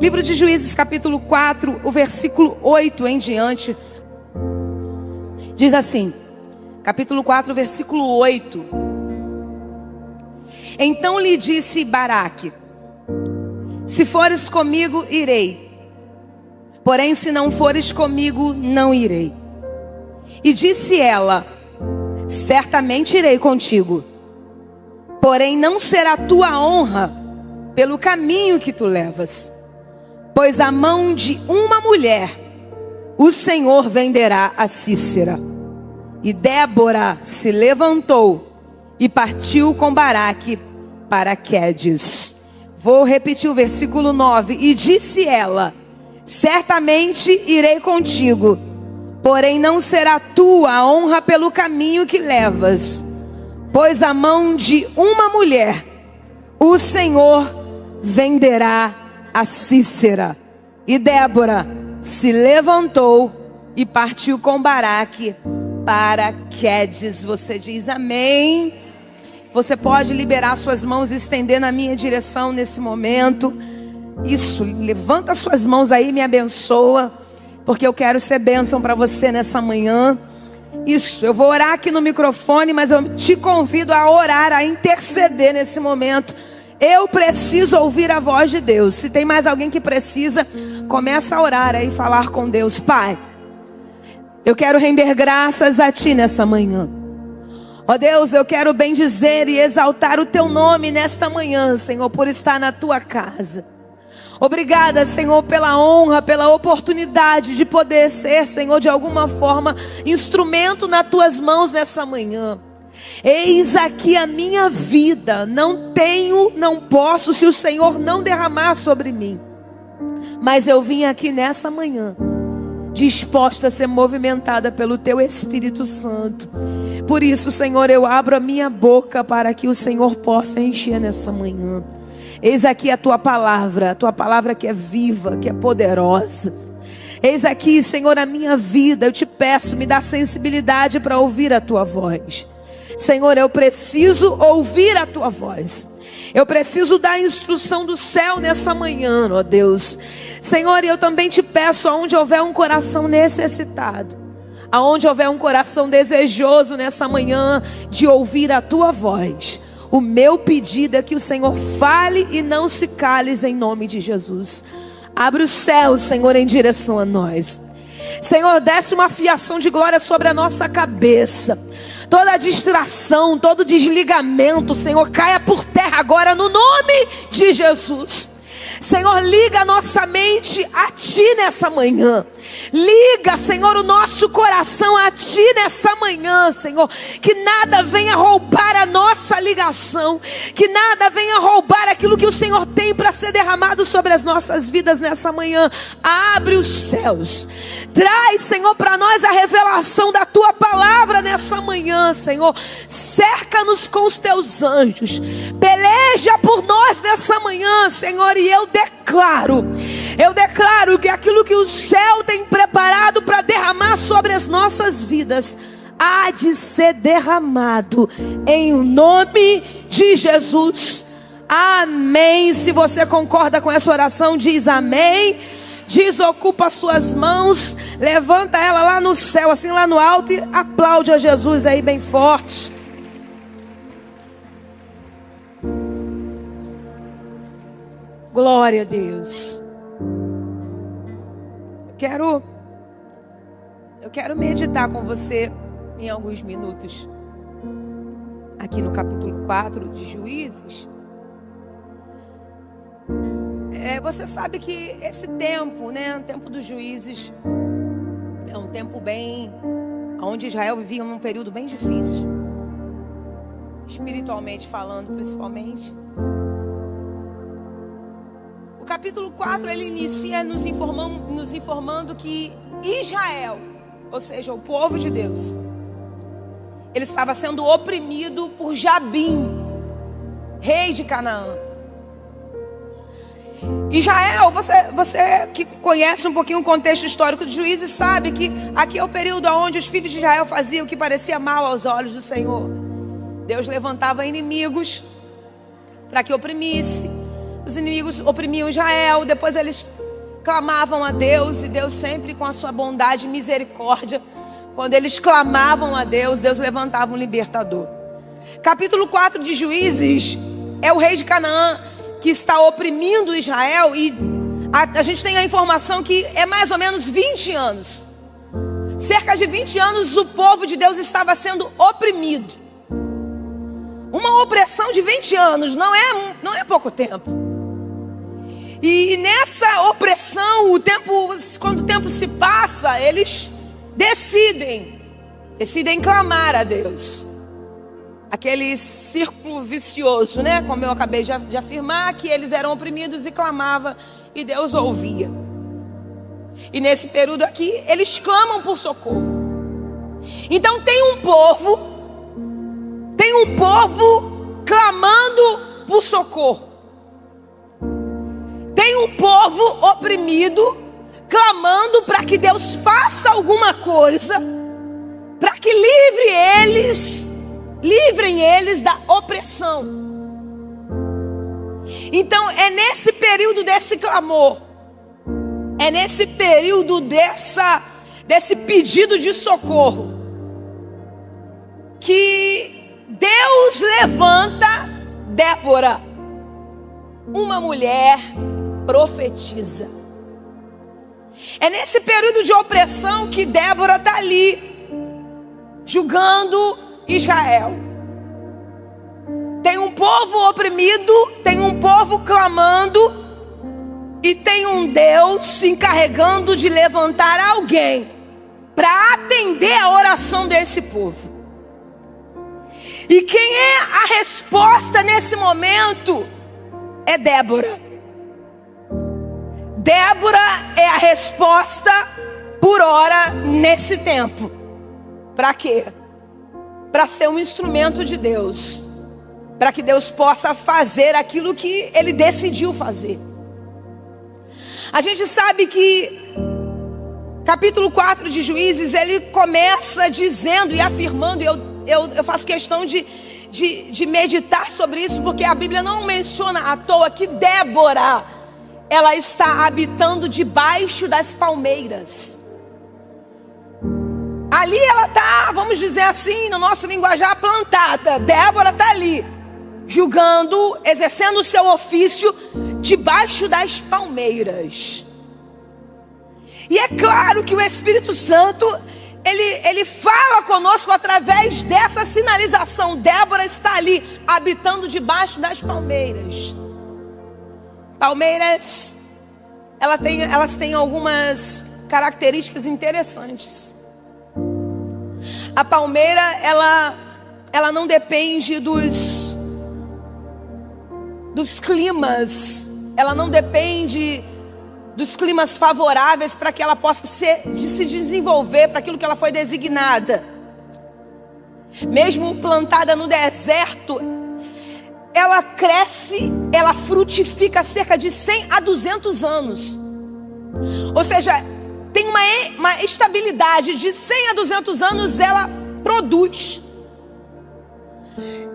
Livro de Juízes, capítulo 4, o versículo 8 em diante. Diz assim, capítulo 4, versículo 8. Então lhe disse Baraque: se fores comigo, irei. Porém, se não fores comigo, não irei. E disse ela: certamente irei contigo. Porém, não será tua honra pelo caminho que tu levas. Pois a mão de uma mulher o Senhor venderá a Sísera. E Débora se levantou e partiu com Baraque para Quedes. Vou repetir o versículo 9. E disse ela: certamente irei contigo, porém não será tua a honra pelo caminho que levas. Pois a mão de uma mulher o Senhor venderá a Sísera. E Débora se levantou e partiu com Baraque para Quedes. Você diz amém? Você pode liberar suas mãos e estender na minha direção nesse momento. Isso, levanta suas mãos aí, me abençoa, porque eu quero ser bênção para você nessa manhã. Isso, eu vou orar aqui no microfone, mas eu te convido a orar, a interceder nesse momento. Eu preciso ouvir a voz de Deus. Se tem mais alguém que precisa, começa a orar aí, falar com Deus. Pai, eu quero render graças a Ti nessa manhã. Ó Deus, eu quero bendizer e exaltar o Teu nome nesta manhã, Senhor, por estar na Tua casa. Obrigada, Senhor, pela honra, pela oportunidade de poder ser, Senhor, de alguma forma, instrumento nas Tuas mãos nessa manhã. Eis aqui a minha vida, não tenho, não posso, se o Senhor não derramar sobre mim. Mas eu vim aqui nessa manhã, disposta a ser movimentada pelo Teu Espírito Santo. Por isso, Senhor, eu abro a minha boca para que o Senhor possa encher nessa manhã. Eis aqui a Tua palavra que é viva, que é poderosa. Eis aqui, Senhor, a minha vida, eu te peço, me dá sensibilidade para ouvir a Tua voz. Senhor, eu preciso ouvir a Tua voz. Eu preciso da instrução do céu nessa manhã, ó Deus. Senhor, eu também te peço, aonde houver um coração necessitado, aonde houver um coração desejoso nessa manhã de ouvir a Tua voz, o meu pedido é que o Senhor fale e não se cales em nome de Jesus. Abre o céu, Senhor, em direção a nós. Senhor, desce uma fiação de glória sobre a nossa cabeça. Toda distração, todo desligamento, Senhor, caia por terra agora no nome de Jesus. Senhor, liga a nossa mente a Ti nessa manhã. Liga, Senhor, o nosso coração a Ti nessa manhã, Senhor. Que nada venha roubar a nossa ligação. Que nada venha roubar aquilo que o Senhor tem para ser derramado sobre as nossas vidas nessa manhã. Abre os céus. Traz, Senhor, para nós a revelação da Tua palavra nessa manhã, Senhor. Cerca-nos com os Teus anjos. Peleja por nós nessa manhã, Senhor. E eu declaro que aquilo que o céu tem preparado para derramar sobre as nossas vidas há de ser derramado em nome de Jesus. Amém. Se você concorda com essa oração, diz amém. Desocupa as suas mãos, levanta ela lá no céu, assim lá no alto, e aplaude a Jesus aí bem forte. Glória a Deus. Eu quero meditar com você em alguns minutos aqui no capítulo 4 de Juízes. Você sabe que esse tempo, né, o tempo dos juízes, é um tempo onde Israel vivia num período bem difícil, espiritualmente falando, principalmente. O capítulo 4, ele inicia nos informando que Israel, ou seja, o povo de Deus, ele estava sendo oprimido por Jabim, rei de Canaã. Israel, você que conhece um pouquinho o contexto histórico de Juízes, sabe que aqui é o período onde os filhos de Israel faziam o que parecia mal aos olhos do Senhor. Deus levantava inimigos para que oprimisse. os inimigos oprimiam Israel, depois eles clamavam a Deus, e Deus sempre com a sua bondade e misericórdia, quando eles clamavam a Deus, Deus levantava um libertador. Capítulo 4 de Juízes é o rei de Canaã que está oprimindo Israel, e a gente tem a informação que é mais ou menos 20 anos. Cerca de 20 anos o povo de Deus estava sendo oprimido. Uma opressão de 20 anos não é pouco tempo. E nessa opressão, quando o tempo se passa, eles decidem clamar a Deus. Aquele círculo vicioso, né? Como eu acabei de afirmar, que eles eram oprimidos e clamavam, e Deus ouvia. E nesse período aqui, eles clamam por socorro. Então tem um povo clamando por socorro. Tem um povo oprimido clamando para que Deus faça alguma coisa, para que livrem eles da opressão. Então é nesse período desse clamor, é nesse período desse pedido de socorro, que Deus levanta Débora, uma mulher profetiza. É nesse período de opressão que Débora está ali, julgando Israel. Tem um povo oprimido, tem um povo clamando, e tem um Deus se encarregando de levantar alguém para atender a oração desse povo. E quem é a resposta nesse momento? É Débora. Débora é a resposta por hora nesse tempo. Para quê? Para ser um instrumento de Deus, para que Deus possa fazer aquilo que Ele decidiu fazer. A gente sabe que capítulo 4 de Juízes, ele começa dizendo e afirmando, e eu faço questão de meditar sobre isso, porque a Bíblia não menciona à toa que Débora, ela está habitando debaixo das palmeiras. Ali ela está, vamos dizer assim, no nosso linguajar, plantada. Débora está ali, julgando, exercendo o seu ofício debaixo das palmeiras. E é claro que o Espírito Santo, ele fala conosco através dessa sinalização. Débora está ali, habitando debaixo das palmeiras. Palmeiras, elas têm algumas características interessantes. A palmeira, ela não depende dos climas, ela não depende dos climas favoráveis para que ela possa se desenvolver para aquilo que ela foi designada. Mesmo plantada no deserto, ela cresce, ela frutifica cerca de 100 a 200 anos. Ou seja, tem uma estabilidade de 100 a 200 anos, ela produz.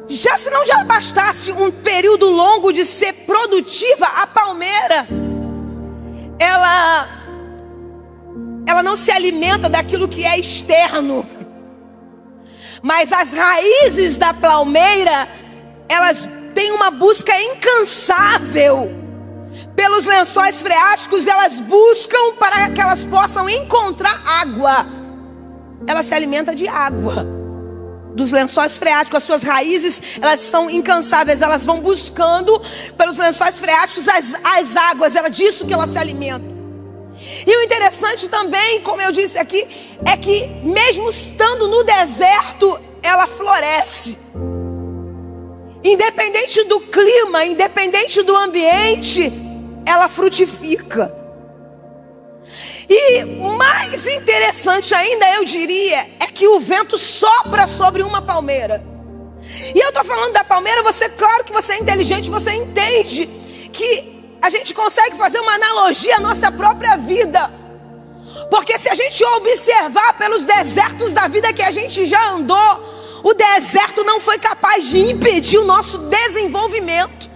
Se não já bastasse um período longo de ser produtiva, a palmeira, ela não se alimenta daquilo que é externo, mas as raízes da palmeira, elas têm uma busca incansável pelos lençóis freáticos. Elas buscam para que elas possam encontrar água. Ela se alimenta de água dos lençóis freáticos. As suas raízes, elas são incansáveis. Elas vão buscando pelos lençóis freáticos as águas. É disso que ela se alimenta. E o interessante também, como eu disse aqui, é que mesmo estando no deserto, ela floresce. Independente do clima, independente do ambiente, ela frutifica. E mais interessante ainda, eu diria, é que o vento sopra sobre uma palmeira. E eu estou falando da palmeira, claro que você é inteligente, você entende que a gente consegue fazer uma analogia à nossa própria vida. Porque se a gente observar pelos desertos da vida que a gente já andou, o deserto não foi capaz de impedir o nosso desenvolvimento.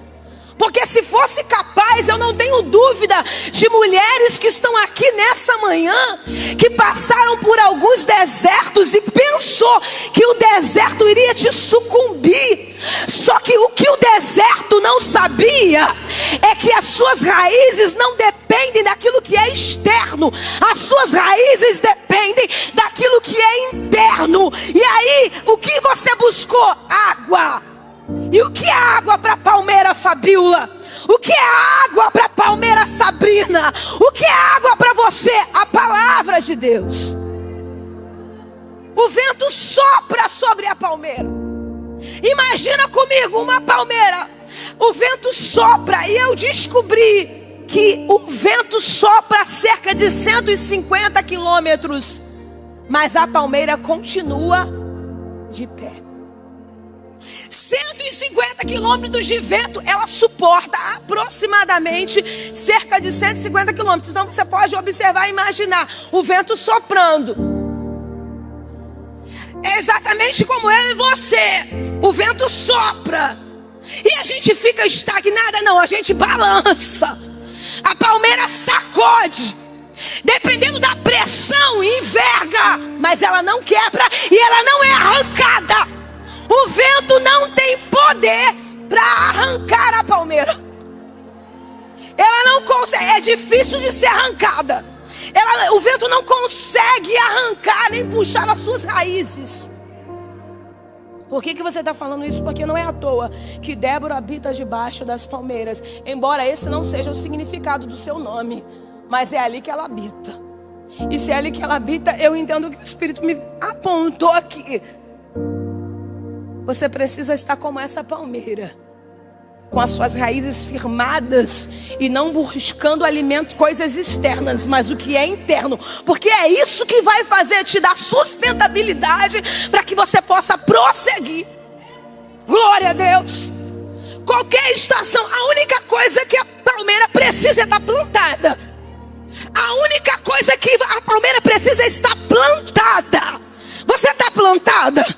Porque se fosse capaz, eu não tenho dúvida de mulheres que estão aqui nessa manhã, que passaram por alguns desertos e pensou que o deserto iria te sucumbir. Só que o que o deserto não sabia é que as suas raízes não dependem daquilo que é externo. As suas raízes dependem daquilo que é interno. E aí, o que você buscou? Água. E o que é água para a palmeira Fabiola? O que é água para a palmeira Sabrina? O que é água para você? A palavra de Deus. O vento sopra sobre a palmeira. Imagina comigo uma palmeira. O vento sopra e eu descobri que o vento sopra a cerca de 150 quilômetros. Mas a palmeira continua de pé. 150 quilômetros de vento, ela suporta aproximadamente cerca de 150 quilômetros. Então você pode observar e imaginar o vento soprando. É exatamente como eu e você. O vento sopra e a gente fica estagnada, não, a gente balança. A palmeira sacode. Dependendo da pressão, enverga, mas ela não quebra e ela não é arrancada. O vento não tem poder para arrancar a palmeira. Ela não consegue, é difícil de ser arrancada. O vento não consegue arrancar nem puxar as suas raízes. Por que você está falando isso? Porque não é à toa que Débora habita debaixo das palmeiras. Embora esse não seja o significado do seu nome, mas é ali que ela habita. E se é ali que ela habita, eu entendo que o Espírito me apontou aqui. Você precisa estar como essa palmeira, com as suas raízes firmadas e não buscando alimento, coisas externas, mas o que é interno. Porque é isso que vai fazer te dar sustentabilidade para que você possa prosseguir. Glória a Deus. Qualquer estação, a única coisa que a palmeira precisa é estar plantada. A única coisa que a palmeira precisa é estar plantada. Você está plantada?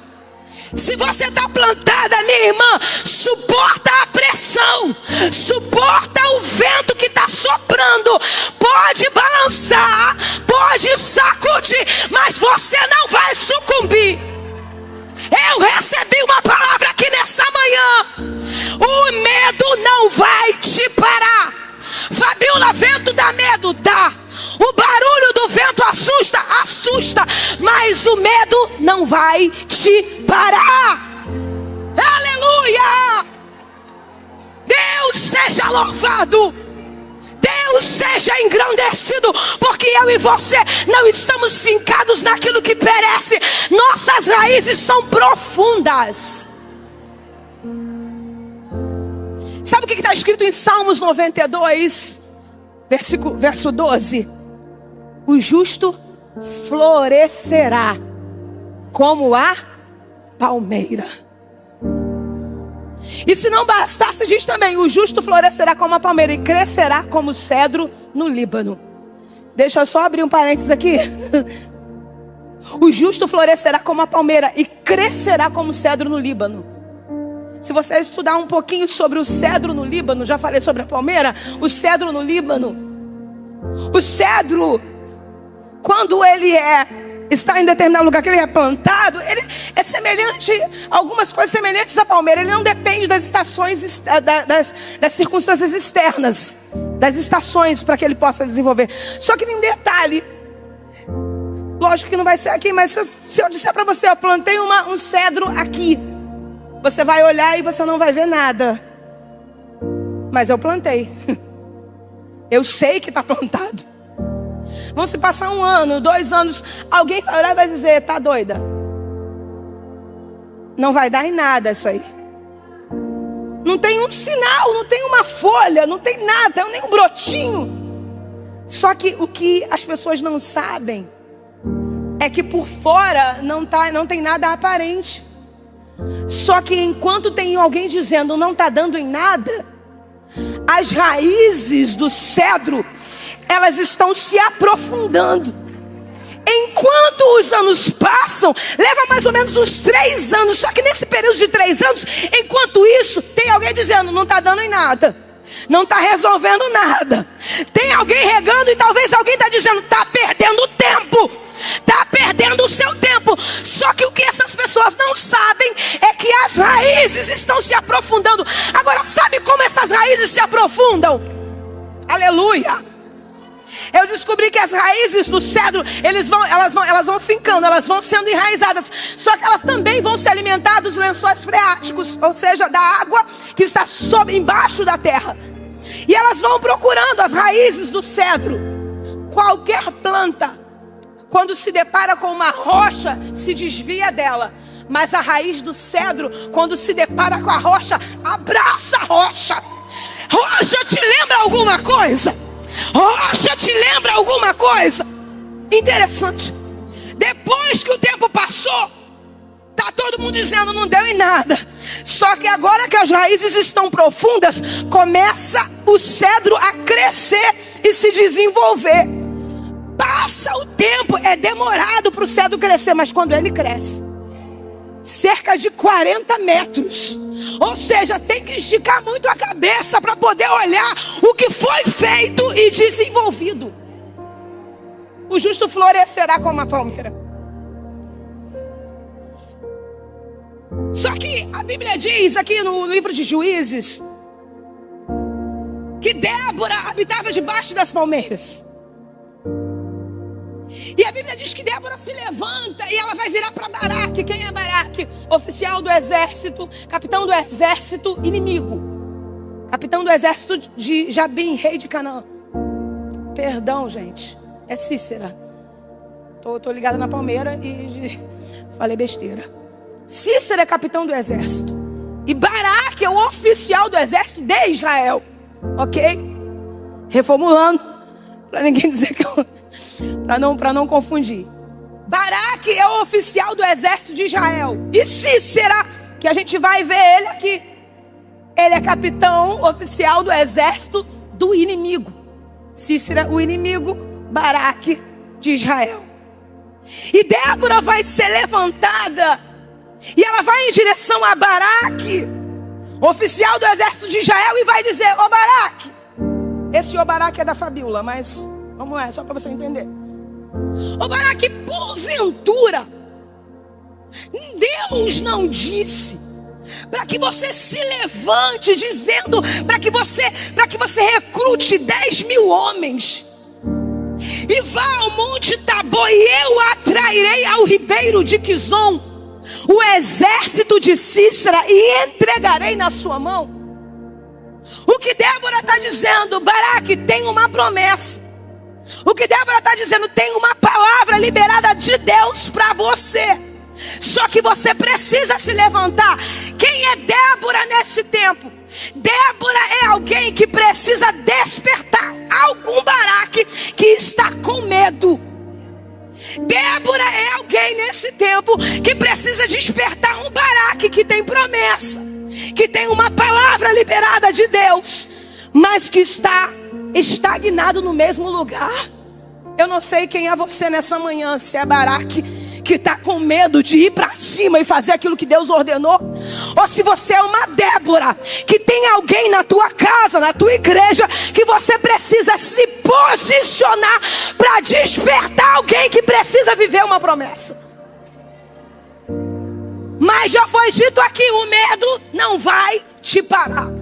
Se você está plantada, minha irmã, suporta a pressão, suporta o vento que está soprando. Pode balançar, pode sacudir, mas você não vai sucumbir. Eu recebi uma palavra aqui nessa manhã. O medo não vai te parar. Fabiola, vento dá medo? Dá. O barulho do vento assusta? Assusta. Mas o medo não vai te parar. Aleluia! Deus seja louvado. Deus seja engrandecido. Porque eu e você não estamos fincados naquilo que perece. Nossas raízes são profundas. Sabe o que está escrito em Salmos 92, verso 12? O justo florescerá como a palmeira. E se não bastasse, diz também: o justo florescerá como a palmeira e crescerá como o cedro no Líbano. Deixa eu só abrir um parênteses aqui. O justo florescerá como a palmeira e crescerá como o cedro no Líbano. Se você estudar um pouquinho sobre o cedro no Líbano, já falei sobre a palmeira, o cedro no Líbano. O cedro, quando ele está em determinado lugar que ele é plantado, ele é semelhante, algumas coisas semelhantes à palmeira. Ele não depende das estações, das circunstâncias externas, das estações para que ele possa desenvolver. Só que tem um detalhe. Lógico que não vai ser aqui, mas se eu disser para você, eu plantei um cedro aqui, você vai olhar e você não vai ver nada. Mas eu plantei. Eu sei que está plantado. Vamos se passar 1 ano, 2 anos, alguém vai olhar e vai dizer: tá doida? Não vai dar em nada isso aí. Não tem um sinal, não tem uma folha, não tem nada, nem um brotinho. Só que o que as pessoas não sabem é que por fora não tem nada aparente. Só que enquanto tem alguém dizendo não está dando em nada, as raízes do cedro, elas estão se aprofundando. Enquanto os anos passam, leva mais ou menos uns 3 anos. Só que nesse período de 3 anos, enquanto isso, tem alguém dizendo não está dando em nada. não está resolvendo nada. Tem alguém regando e talvez alguém está dizendo, está perdendo tempo. Está perdendo o seu tempo. Só que o que essas pessoas não sabem é que as raízes estão se aprofundando. Agora, sabe como essas raízes se aprofundam? Aleluia! Eu descobri que as raízes do cedro, elas vão fincando, elas vão sendo enraizadas. Só que elas também vão se alimentar dos lençóis freáticos, ou seja, da água que está embaixo da terra. E elas vão procurando as raízes do cedro. Qualquer planta, quando se depara com uma rocha, se desvia dela. Mas a raiz do cedro, quando se depara com a rocha, abraça a rocha. Rocha te lembra alguma coisa? Rocha te lembra alguma coisa? Interessante. Depois que o tempo passou, tá todo mundo dizendo não deu em nada. Só que agora que as raízes estão profundas, começa o cedro a crescer e se desenvolver. Passa o tempo, é demorado para o cedro crescer, mas quando ele cresce, cerca de 40 metros. Ou seja, tem que esticar muito a cabeça para poder olhar o que foi feito e desenvolvido. O justo florescerá como a palmeira. Só que a Bíblia diz aqui no livro de Juízes que Débora habitava debaixo das palmeiras. E a Bíblia diz que Débora se levanta e ela vai virar para Baraque. Quem é Baraque? Oficial do exército, capitão do exército inimigo. Capitão do exército de Jabim, rei de Canaã. Perdão, gente. É Cícera. Tô ligada na palmeira e falei besteira. Cícera é capitão do exército. E Baraque é o oficial do exército de Israel. Ok? Reformulando. Para ninguém dizer que eu... Para não confundir. Baraque é o oficial do exército de Israel. E Cícera, que a gente vai ver ele aqui, ele é capitão oficial do exército do inimigo. Cícera, o inimigo, Baraque de Israel. E Débora vai ser levantada e ela vai em direção a Baraque, oficial do exército de Israel, e vai dizer: ô Baraque. Esse ô Baraque é da Fabíola, mas vamos lá, só para você entender. Ô Baraque, porventura Deus não disse para que você se levante, dizendo para que você recrute 10.000 homens e vá ao monte Tabor, e eu atrairei ao ribeiro de Quizon o exército de Cícera e entregarei na sua mão? O que Débora está dizendo: Baraque, tem uma promessa. O que Débora está dizendo: tem uma palavra liberada de Deus para você. Só que você precisa se levantar. Quem é Débora nesse tempo? Débora é alguém que precisa despertar algum Baraque que está com medo. Débora é alguém nesse tempo que precisa despertar um Baraque que tem promessa, que tem uma palavra liberada de Deus, mas que está estagnado no mesmo lugar. Eu não sei quem é você nessa manhã, se é Baraque que está com medo de ir para cima e fazer aquilo que Deus ordenou, ou se você é uma Débora que tem alguém na tua casa, na tua igreja, que você precisa se posicionar para despertar alguém que precisa viver uma promessa. Mas já foi dito aqui, o medo não vai te parar.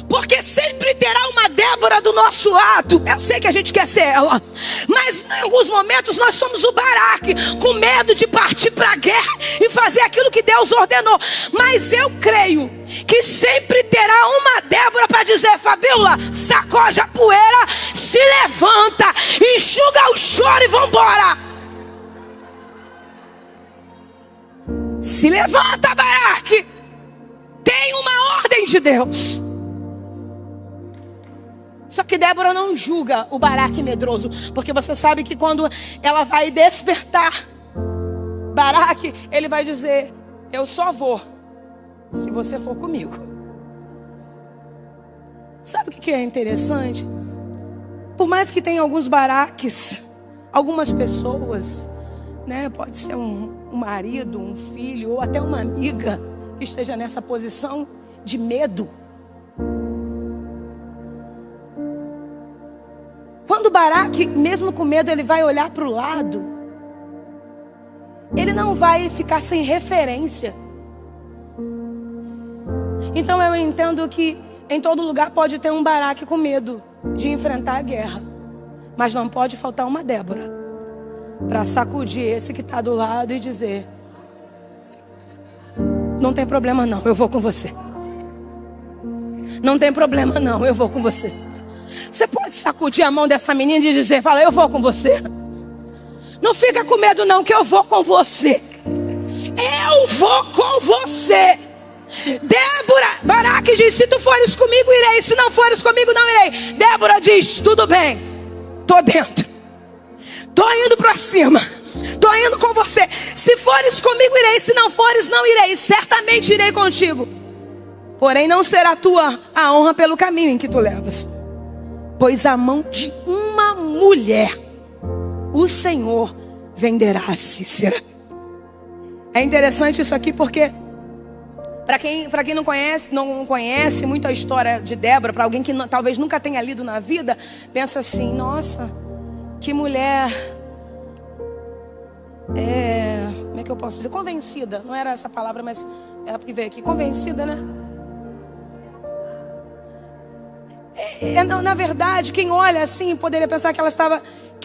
Porque sempre terá uma Débora do nosso lado. Eu sei que a gente quer ser ela, mas em alguns momentos nós somos o Baraque, com medo de partir para a guerra e fazer aquilo que Deus ordenou. Mas eu creio que sempre terá uma Débora para dizer: Fabíola, sacode a poeira, se levanta, enxuga o choro e vambora. Se levanta, Baraque. Tem uma ordem de Deus. Só que Débora não julga o Baraque medroso, porque você sabe que quando ela vai despertar Baraque, ele vai dizer: eu só vou se você for comigo. Sabe o que é interessante? Por mais que tenha alguns Baraques, algumas pessoas, né, pode ser um marido, um filho ou até uma amiga que esteja nessa posição de medo. quando Baraque, mesmo com medo, ele vai olhar para o lado, ele não vai ficar sem referência. Então eu entendo que em todo lugar pode ter um Baraque com medo de enfrentar a guerra, mas não pode faltar uma Débora para sacudir esse que está do lado e dizer: não tem problema não, eu vou com você. Não tem problema não, eu vou com você. Você pode sacudir a mão dessa menina e dizer: fala, eu vou com você. Não fica com medo não, que eu vou com você. Eu vou com você. Débora, Baraque diz: se tu fores comigo, irei. Se não fores comigo, não irei. Débora diz: tudo bem, tô dentro, tô indo para cima, tô indo com você. Se fores comigo, irei. Se não fores, não irei. Certamente irei contigo, porém não será tua a honra pelo caminho em que tu levas, pois a mão de uma mulher o Senhor venderá a Sísera. É interessante isso aqui porque para quem não conhece muito a história de Débora, para alguém que talvez nunca tenha lido na vida, pensa assim: nossa, que mulher, como é que eu posso dizer? Convencida, não era essa palavra, mas é porque veio aqui, convencida, né? Na verdade, quem olha assim poderia pensar que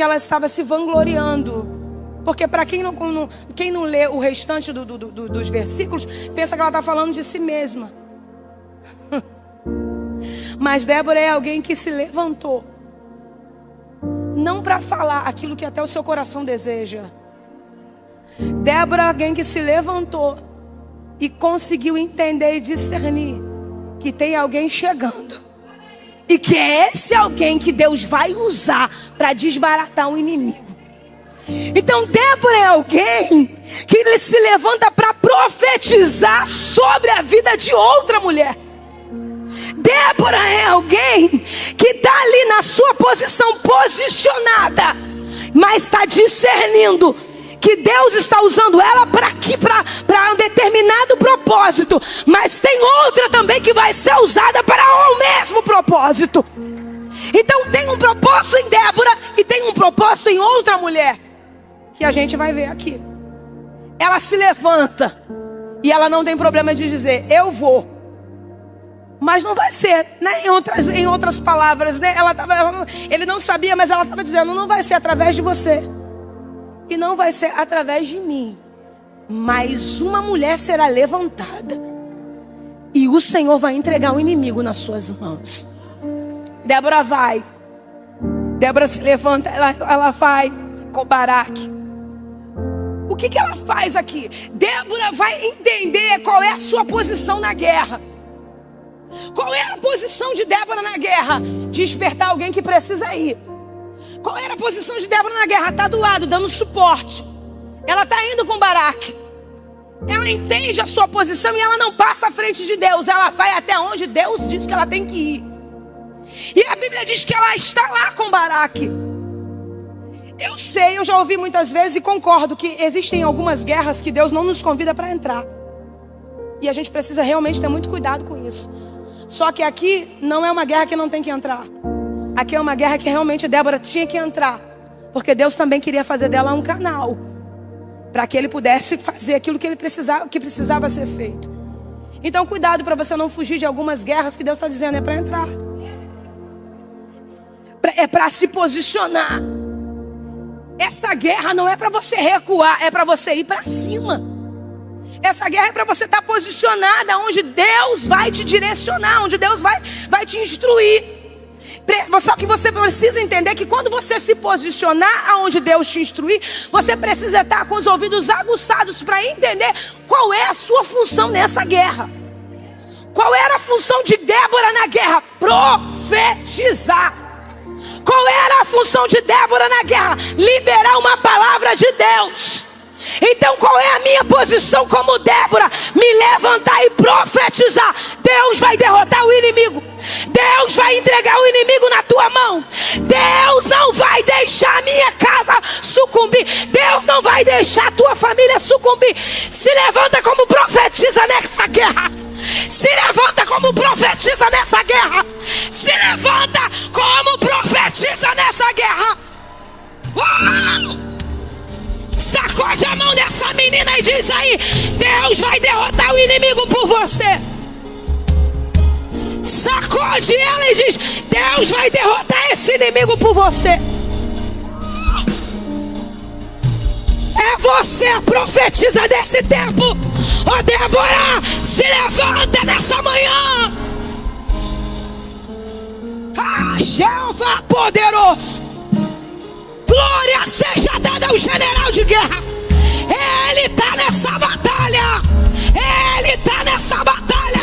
ela estava se vangloriando. Porque para quem não lê o restante dos versículos, pensa que ela está falando de si mesma. Mas Débora é alguém que se levantou, não para falar aquilo que até o seu coração deseja. Débora é alguém que se levantou e conseguiu entender e discernir que tem alguém chegando. E que é esse alguém que Deus vai usar para desbaratar o inimigo. Então Débora é alguém que se levanta para profetizar sobre a vida de outra mulher. Débora é alguém que está ali na sua posição posicionada, mas está discernindo que Deus está usando ela para um determinado propósito, mas tem outra também que vai ser usada para o mesmo propósito. Então tem um propósito em Débora e tem um propósito em outra mulher, que a gente vai ver aqui. Ela se levanta e ela não tem problema de dizer: eu vou. Mas não vai ser, né? Em outras palavras, né? Ele não sabia, mas ela estava dizendo: não vai ser através de você. E não vai ser através de mim. Mas uma mulher será levantada. E o Senhor vai entregar o inimigo nas suas mãos. Débora vai. Débora se levanta, ela vai com Baraque. O que ela faz aqui? Débora vai entender qual é a sua posição na guerra. Qual era a posição de Débora na guerra? Despertar alguém que precisa ir. Qual era a posição de Débora na guerra? Está do lado, dando suporte. Ela está indo com Baraque. Ela entende a sua posição e ela não passa à frente de Deus. Ela vai até onde Deus diz que ela tem que ir. E a Bíblia diz que ela está lá com Baraque. Eu sei, eu já ouvi muitas vezes e concordo que existem algumas guerras que Deus não nos convida para entrar. E a gente precisa realmente ter muito cuidado com isso. Só que aqui não é uma guerra que não tem que entrar. Aqui é uma guerra que realmente Débora tinha que entrar. Porque Deus também queria fazer dela um canal, para que ele pudesse fazer aquilo que ele precisava ser feito. Então cuidado para você não fugir de algumas guerras que Deus está dizendo é para entrar. É para se posicionar. Essa guerra não é para você recuar, é para você ir para cima. Essa guerra é para você estar posicionada onde Deus vai te direcionar, onde Deus vai te instruir. Só que você precisa entender que quando você se posicionar aonde Deus te instruir, você precisa estar com os ouvidos aguçados para entender qual é a sua função nessa guerra. Qual era a função de Débora na guerra? Profetizar. Qual era a função de Débora na guerra? Liberar uma palavra de Deus. Então qual é a minha posição como Débora? Me levantar e profetizar. Deus vai derrotar o inimigo. Deus vai entregar o inimigo na tua mão. Deus não vai deixar a minha casa sucumbir. Deus não vai deixar a tua família sucumbir. Se levanta como profetiza nessa guerra. Se levanta como profetiza nessa guerra. Se levanta como profetiza profetiza nessa guerra. Sacode a mão dessa menina e diz aí: Deus vai derrotar o inimigo por você. Sacode ela e diz: Deus vai derrotar esse inimigo por você. É você a profetisa desse tempo. Ó Débora, se levanta nessa manhã. Jeová poderoso, glória seja dada ao general de guerra. Ele está nessa batalha. Ele está nessa batalha.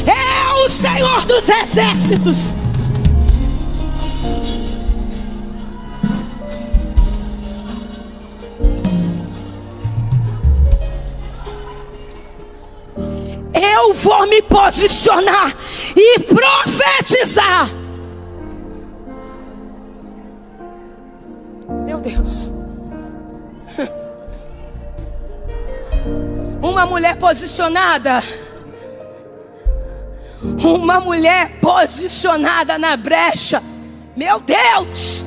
É o Senhor dos exércitos. Eu vou me posicionar e profetizar. Meu Deus. Uma mulher posicionada. Uma mulher posicionada na brecha. Meu Deus.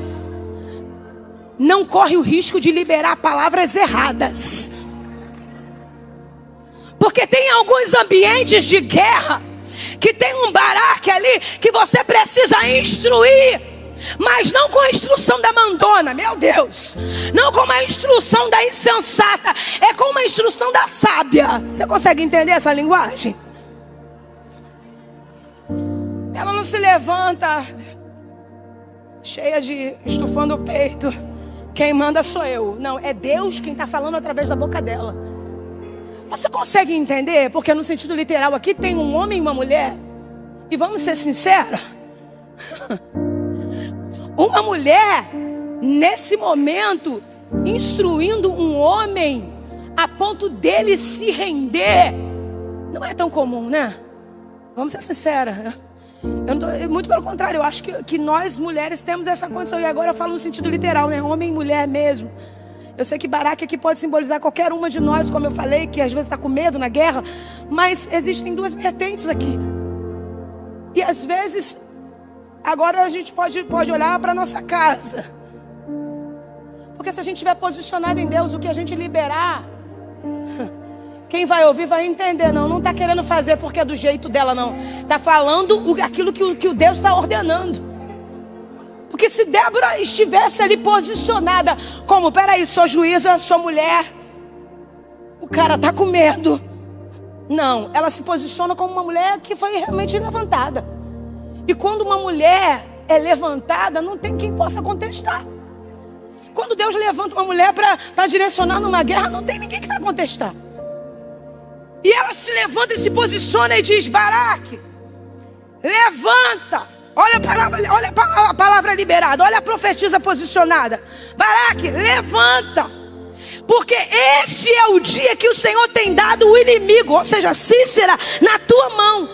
Não corre o risco de liberar palavras erradas. Porque tem alguns ambientes de guerra que tem um Baraque ali que você precisa instruir, mas não com a instrução da mandona, meu Deus. Não com a instrução da insensata, é com uma instrução da sábia. Você consegue entender essa linguagem? Ela não se levanta cheia de estufando o peito. Quem manda sou eu. Não, é Deus quem está falando através da boca dela. Você consegue entender? Porque no sentido literal aqui tem um homem e uma mulher. E vamos ser sinceros. Uma mulher, nesse momento, instruindo um homem a ponto dele se render. Não é tão comum, né? Vamos ser sinceros. Muito pelo contrário, eu acho que nós mulheres temos essa condição. E agora eu falo no sentido literal, né? Homem e mulher mesmo. Eu sei que Baraque aqui pode simbolizar qualquer uma de nós, como eu falei, que às vezes está com medo na guerra. Mas existem duas vertentes aqui. E às vezes, agora a gente pode olhar para a nossa casa. Porque se a gente estiver posicionado em Deus, o que a gente liberar, quem vai ouvir vai entender. Não está querendo fazer porque é do jeito dela, não. Está falando aquilo que o Deus está ordenando. Porque se Débora estivesse ali posicionada como, peraí, sou juíza, sou mulher, o cara tá com medo. Não, ela se posiciona como uma mulher que foi realmente levantada. E quando uma mulher é levantada, não tem quem possa contestar. Quando Deus levanta uma mulher para direcionar numa guerra, não tem ninguém que vai contestar. E ela se levanta e se posiciona e diz: Baraque, levanta. Olha a palavra liberada. Olha a profetisa posicionada. Baraque, levanta. Porque esse é o dia que o Senhor tem dado o inimigo, ou seja, Cícera, na tua mão.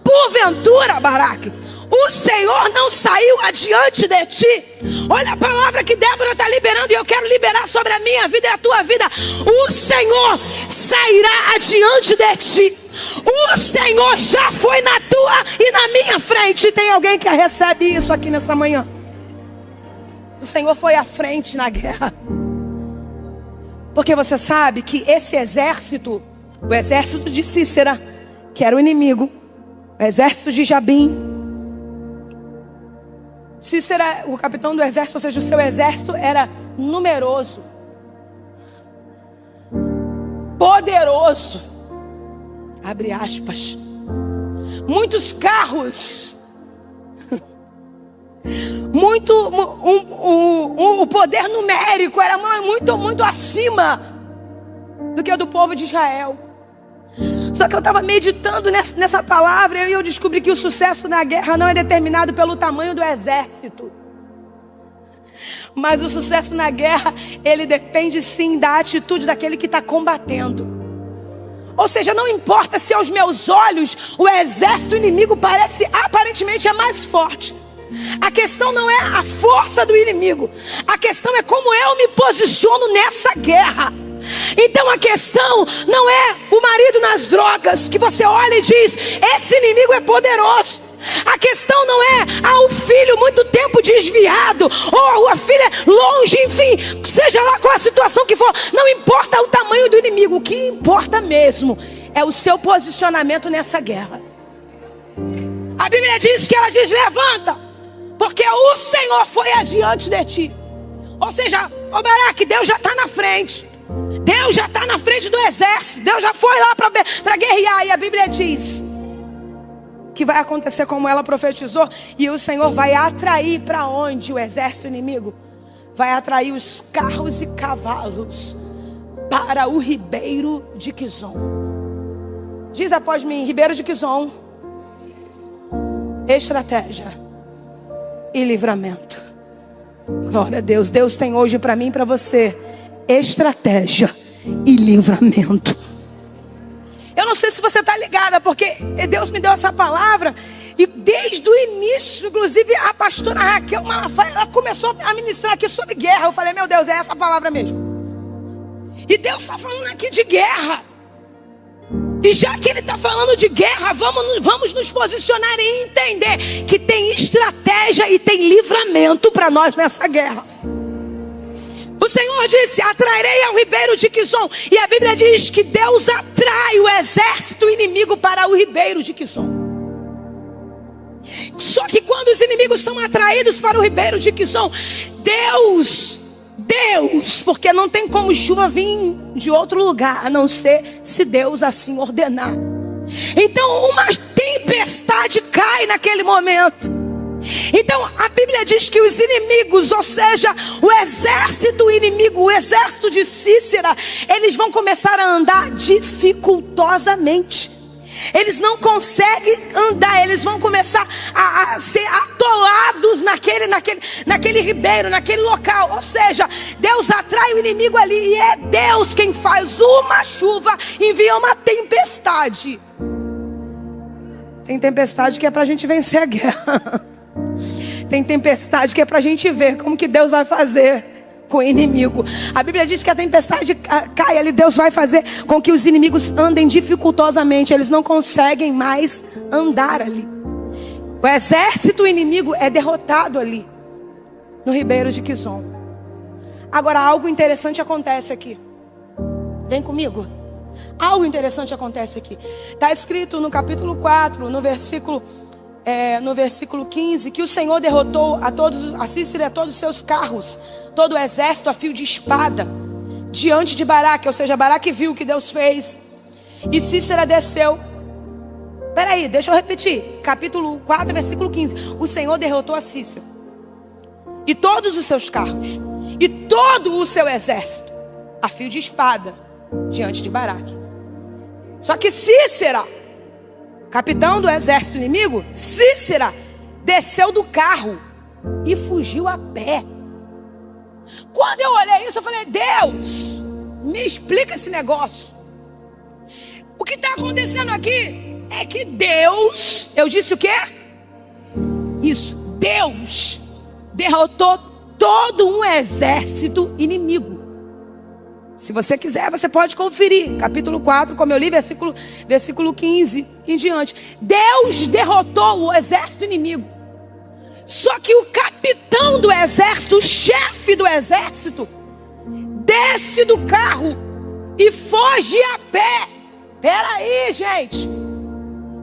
Porventura, Baraque, o Senhor não saiu adiante de ti. Olha a palavra que Débora está liberando, e eu quero liberar sobre a minha vida e a tua vida. O Senhor sairá adiante de ti. O Senhor já foi na tua e na minha frente. Tem alguém que recebe isso aqui nessa manhã? O Senhor foi à frente na guerra. Porque você sabe que esse exército, o exército de Cícera, que era o inimigo, o exército de Jabim, Cícera, o capitão do exército, ou seja, o seu exército era numeroso, poderoso. Abre aspas. Muitos carros. O poder numérico era muito acima do que o do povo de Israel. Só que eu estava meditando nessa palavra e eu descobri que o sucesso na guerra não é determinado pelo tamanho do exército. Mas o sucesso na guerra, ele depende sim da atitude daquele que está combatendo. Ou seja, não importa se aos meus olhos o exército inimigo aparentemente é mais forte. A questão não é a força do inimigo. A questão é como eu me posiciono nessa guerra. Então a questão não é o marido nas drogas, que você olha e diz: esse inimigo é poderoso. A questão não é o filho muito tempo desviado, ou a filha longe, enfim, seja lá qual a situação que for. Não importa o tamanho do inimigo, o que importa mesmo é o seu posicionamento nessa guerra. A Bíblia diz que ela diz: levanta, porque o Senhor foi adiante de ti. Ou seja, Baraque, Deus já está na frente. Deus já está na frente do exército. Deus já foi lá para guerrear. E a Bíblia diz que vai acontecer como ela profetizou. E o Senhor vai atrair para onde o exército inimigo? Vai atrair os carros e cavalos para o ribeiro de Quizon. Diz após mim: ribeiro de Quizon, estratégia e livramento. Glória a Deus. Deus tem hoje para mim e para você estratégia e livramento. Eu não sei se você está ligada, porque Deus me deu essa palavra. E desde o início, inclusive a pastora Raquel Malafaia, ela começou a ministrar aqui sobre guerra. Eu falei: meu Deus, é essa palavra mesmo. E Deus está falando aqui de guerra. E já que Ele está falando de guerra, vamos nos posicionar e entender que tem estratégia e tem livramento para nós nessa guerra. O Senhor disse: atrairei ao ribeiro de Quizon. E a Bíblia diz que Deus atrai o exército inimigo para o ribeiro de Quizon. Só que quando os inimigos são atraídos para o ribeiro de Quizon, Deus, porque não tem como chuva vir de outro lugar, a não ser se Deus assim ordenar. Então uma tempestade cai naquele momento. Então a Bíblia diz que os inimigos, ou seja, o exército inimigo, o exército de Sísera, eles vão começar a andar dificultosamente. Eles não conseguem andar, eles vão começar a ser atolados naquele ribeiro, naquele local. Ou seja, Deus atrai o inimigo ali, e é Deus quem faz uma chuva, envia uma tempestade. Tem tempestade que é para a gente vencer a guerra. Tem tempestade que é para a gente ver como que Deus vai fazer com o inimigo. A Bíblia diz que a tempestade cai ali, Deus vai fazer com que os inimigos andem dificultosamente. Eles não conseguem mais andar ali. O exército inimigo é derrotado ali no ribeiro de Quizon. Agora algo interessante acontece aqui. Vem comigo. Algo interessante acontece aqui. Está escrito no capítulo 4, no versículo 15, que o Senhor derrotou a Sísera e a todos os seus carros, todo o exército a fio de espada, diante de Baraque. Ou seja, Baraque viu o que Deus fez, e Sísera desceu. Peraí, deixa eu repetir. Capítulo 4, versículo 15. O Senhor derrotou a Sísera e todos os seus carros, e todo o seu exército a fio de espada, diante de Baraque. Só que Sísera, capitão do exército inimigo, Sísera desceu do carro e fugiu a pé. Quando eu olhei isso, eu falei: Deus, me explica esse negócio. O que está acontecendo aqui é que Deus, eu disse o quê? Isso, Deus derrotou todo um exército inimigo. Se você quiser, você pode conferir. Capítulo 4, como eu li, versículo 15 em diante. Deus derrotou o exército inimigo. Só que o capitão do exército, o chefe do exército, desce do carro e foge a pé. Peraí, gente.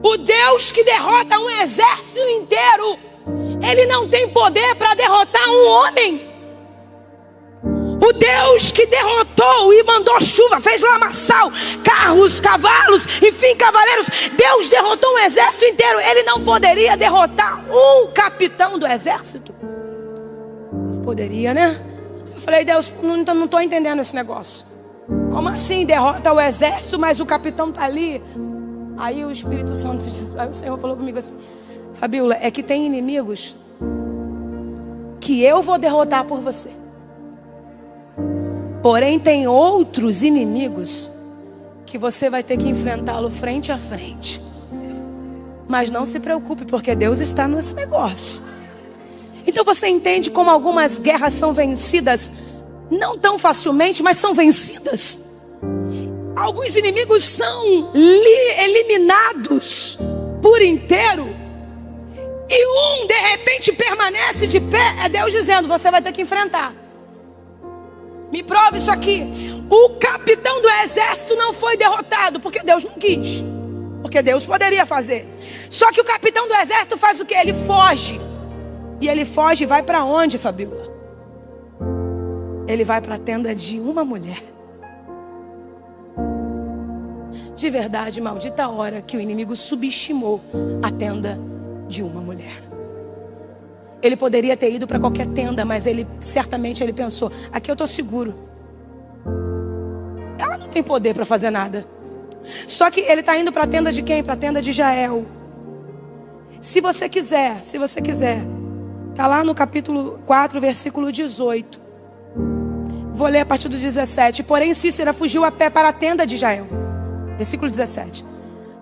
O Deus que derrota um exército inteiro, Ele não tem poder para derrotar um homem. O Deus que derrotou e mandou chuva, fez lamaçal, carros, cavalos, enfim, cavaleiros. Deus derrotou um exército inteiro. Ele não poderia derrotar um capitão do exército? Mas poderia, né? Eu falei: Deus, não estou entendendo esse negócio. Como assim derrota o exército, mas o capitão está ali? Aí o Espírito Santo disse, aí o Senhor falou comigo assim: Fabíola, é que tem inimigos que eu vou derrotar por você. Porém tem outros inimigos que você vai ter que enfrentá-lo frente a frente. Mas não se preocupe, porque Deus está nesse negócio. Então você entende como algumas guerras são vencidas, não tão facilmente, mas são vencidas. Alguns inimigos são eliminados por inteiro. e de repente permanece de pé, é Deus dizendo: você vai ter que enfrentar. Me prova isso aqui. O capitão do exército não foi derrotado porque Deus não quis, porque Deus poderia fazer. Só que o capitão do exército faz o quê? Ele foge. E ele foge e vai para onde, Fabíola? Ele vai para a tenda de uma mulher. De verdade, maldita a hora que o inimigo subestimou a tenda de uma mulher. Ele poderia ter ido para qualquer tenda, mas certamente ele pensou: aqui eu estou seguro. Ela não tem poder para fazer nada. Só que ele está indo para a tenda de quem? Para a tenda de Jael. Se você quiser, está lá no capítulo 4, versículo 18. Vou ler a partir do 17. Porém Cícera fugiu a pé para a tenda de Jael. Versículo 17.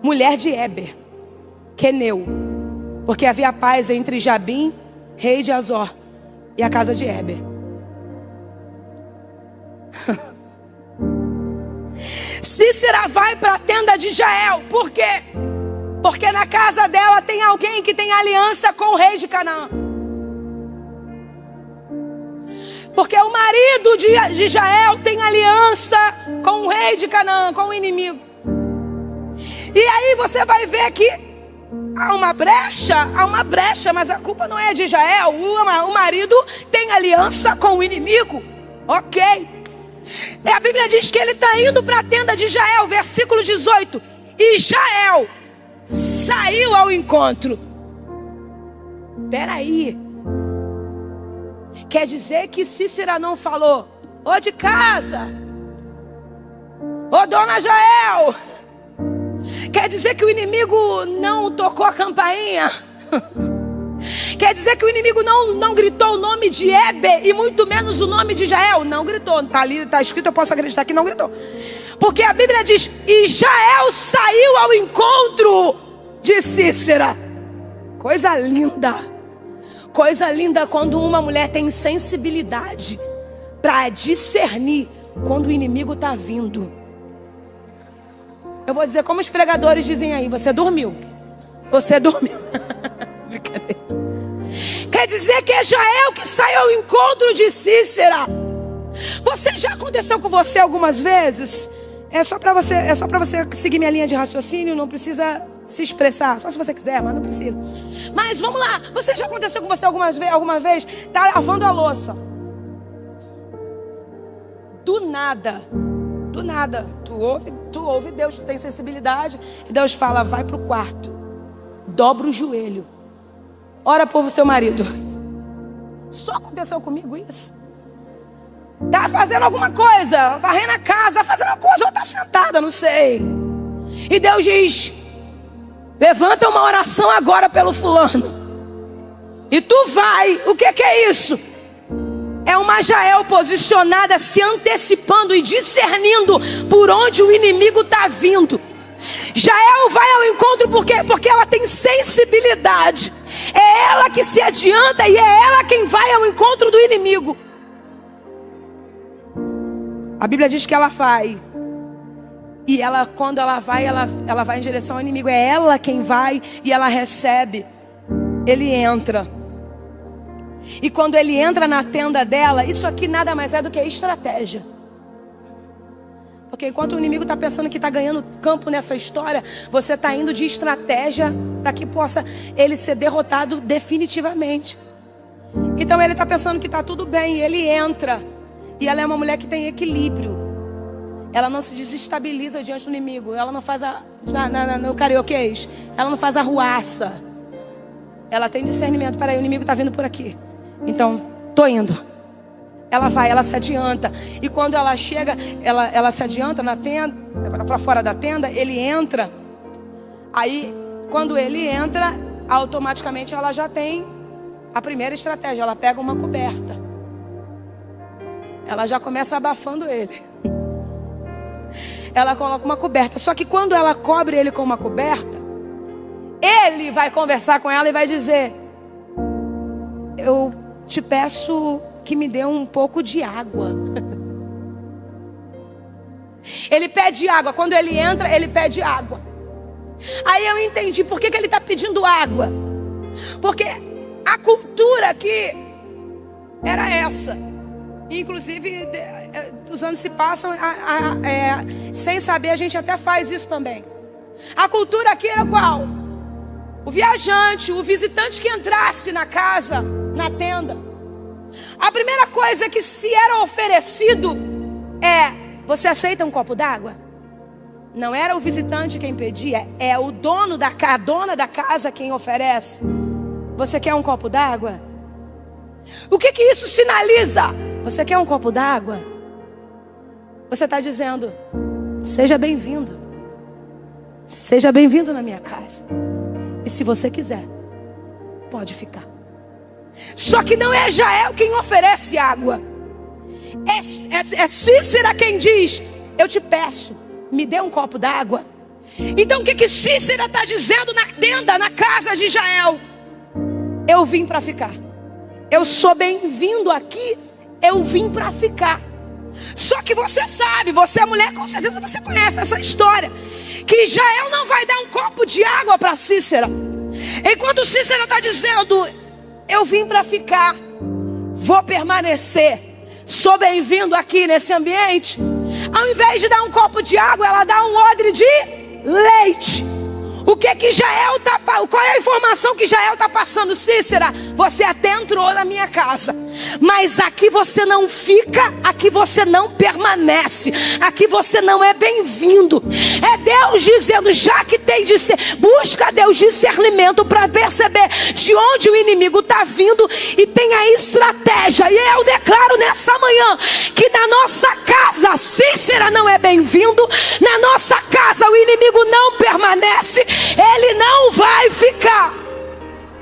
Mulher de Éber, queneu, porque havia paz entre Jabim, rei de Azor, e a casa de Éber. Cícera vai para a tenda de Jael. Por quê? Porque na casa dela tem alguém que tem aliança com o rei de Canaã. Porque o marido de Jael tem aliança com o rei de Canaã, com o inimigo. E aí você vai ver que há uma brecha, mas a culpa não é de Jael. O marido tem aliança com o inimigo. Ok. E a Bíblia diz que ele está indo para a tenda de Jael, versículo 18. E Jael saiu ao encontro. Peraí. Quer dizer que Cícera não falou: ô de casa, ô dona Jael. Quer dizer que o inimigo não tocou a campainha? Quer dizer que o inimigo não gritou o nome de Éber e muito menos o nome de Jael? Não gritou. Está ali, está escrito, eu posso acreditar que não gritou. Porque a Bíblia diz: e Jael saiu ao encontro de Cícera. Coisa linda. Coisa linda quando uma mulher tem sensibilidade para discernir quando o inimigo está vindo. Eu vou dizer como os pregadores dizem aí: você dormiu. Você dormiu. Brincadeira. Quer dizer que é Jael que sai ao encontro de Cícera. Você já aconteceu com você algumas vezes? É só para você seguir minha linha de raciocínio, não precisa se expressar, só se você quiser, mas não precisa. Mas vamos lá, você já aconteceu com você alguma vez? Tá lavando a louça. Do nada, tu ouve Deus, tu tem sensibilidade, e Deus fala: vai pro quarto, dobra o joelho, ora por seu marido. Só aconteceu comigo isso. Tá fazendo alguma coisa, varrendo a casa, fazendo alguma coisa, ou tá sentada, não sei. E Deus diz: levanta uma oração agora pelo fulano. E tu vai. O que é isso? É uma Jael posicionada, se antecipando e discernindo por onde o inimigo está vindo. Jael vai ao encontro porque ela tem sensibilidade. É ela que se adianta e é ela quem vai ao encontro do inimigo. A Bíblia diz que ela vai. E quando ela vai em direção ao inimigo. É ela quem vai e ela recebe. Ele entra. E quando ele entra na tenda dela, isso aqui nada mais é do que estratégia. Porque enquanto o inimigo está pensando que está ganhando campo nessa história, você está indo de estratégia para que possa ele ser derrotado definitivamente. Então ele está pensando que está tudo bem, e ele entra. E ela é uma mulher que tem equilíbrio. Ela não se desestabiliza diante do inimigo. Ela não faz no carioquês, ela não faz arruaça. Ela tem discernimento. Peraí, o inimigo está vindo por aqui. Então, tô indo. Ela vai, ela se adianta. E quando ela chega, ela se adianta na tenda, para fora da tenda, ele entra. Aí, quando ele entra, automaticamente ela já tem a primeira estratégia. Ela pega uma coberta. Ela já começa abafando ele. Ela coloca uma coberta. Só que quando ela cobre ele com uma coberta, ele vai conversar com ela e vai dizer: eu te peço que me dê um pouco de água. Ele pede água. Quando ele entra, ele pede água. Aí eu entendi por que ele está pedindo água. Porque a cultura aqui era essa. Inclusive, os anos se passam, sem saber, a gente até faz isso também. A cultura aqui era qual? O viajante, o visitante que entrasse na casa, na tenda, a primeira coisa que se era oferecido você aceita um copo d'água? Não era o visitante quem pedia, é o dono a dona da casa quem oferece. Você quer um copo d'água? O que isso sinaliza? Você quer um copo d'água? Você está dizendo, seja bem-vindo. Seja bem-vindo na minha casa. E se você quiser, pode ficar. Só que não é Jael quem oferece água. É Cícera quem diz, eu te peço, me dê um copo d'água. Então o que Cícera está dizendo na tenda, na casa de Jael? Eu vim para ficar. Eu sou bem-vindo aqui. Eu vim para ficar. Só que você sabe, você é mulher, com certeza você conhece essa história, que Jael não vai dar um copo de água para Cícera. Enquanto Cícera está dizendo, eu vim para ficar, vou permanecer, sou bem-vindo aqui nesse ambiente. Ao invés de dar um copo de água, ela dá um odre de leite. O que Jael tá, qual é a informação que Jael está passando? Cícera, você até entrou na minha casa, mas aqui você não fica, aqui você não permanece, aqui você não é bem-vindo. É Deus dizendo, já que tem de ser, busca Deus discernimento para perceber de onde o inimigo está vindo e tem a estratégia. E eu declaro nessa manhã que na nossa casa Cícera não é bem-vindo, na nossa casa o inimigo não permanece, ele não vai ficar.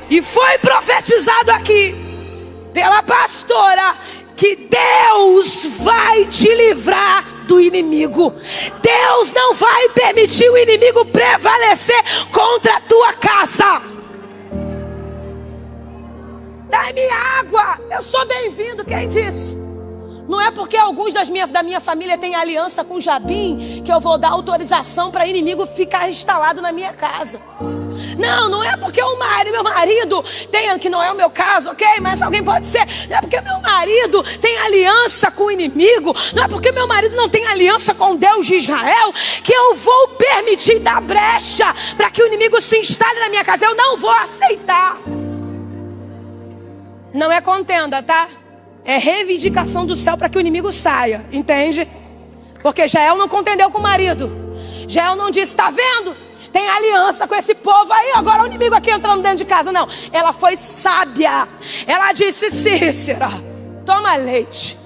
E foi profetizado aqui pela pastora que Deus vai te livrar do inimigo. Deus não vai permitir o inimigo prevalecer contra a tua casa. Dá-me água, eu sou bem-vindo. Quem disse? Não é porque alguns da minha família têm aliança com Jabim que eu vou dar autorização para inimigo ficar instalado na minha casa. Não é porque meu marido tem, que não é o meu caso, ok? Mas alguém pode ser. Não é porque meu marido tem aliança com o inimigo, não é porque meu marido não tem aliança com o Deus de Israel, que eu vou permitir dar brecha para que o inimigo se instale na minha casa. Eu não vou aceitar. Não é contenda, tá? É reivindicação do céu para que o inimigo saia, entende? Porque Jael não contendeu com o marido. Jael não disse, tá vendo? Tem aliança com esse povo aí, agora o inimigo aqui entrando dentro de casa. Não, ela foi sábia. Ela disse, Cícera, toma leite.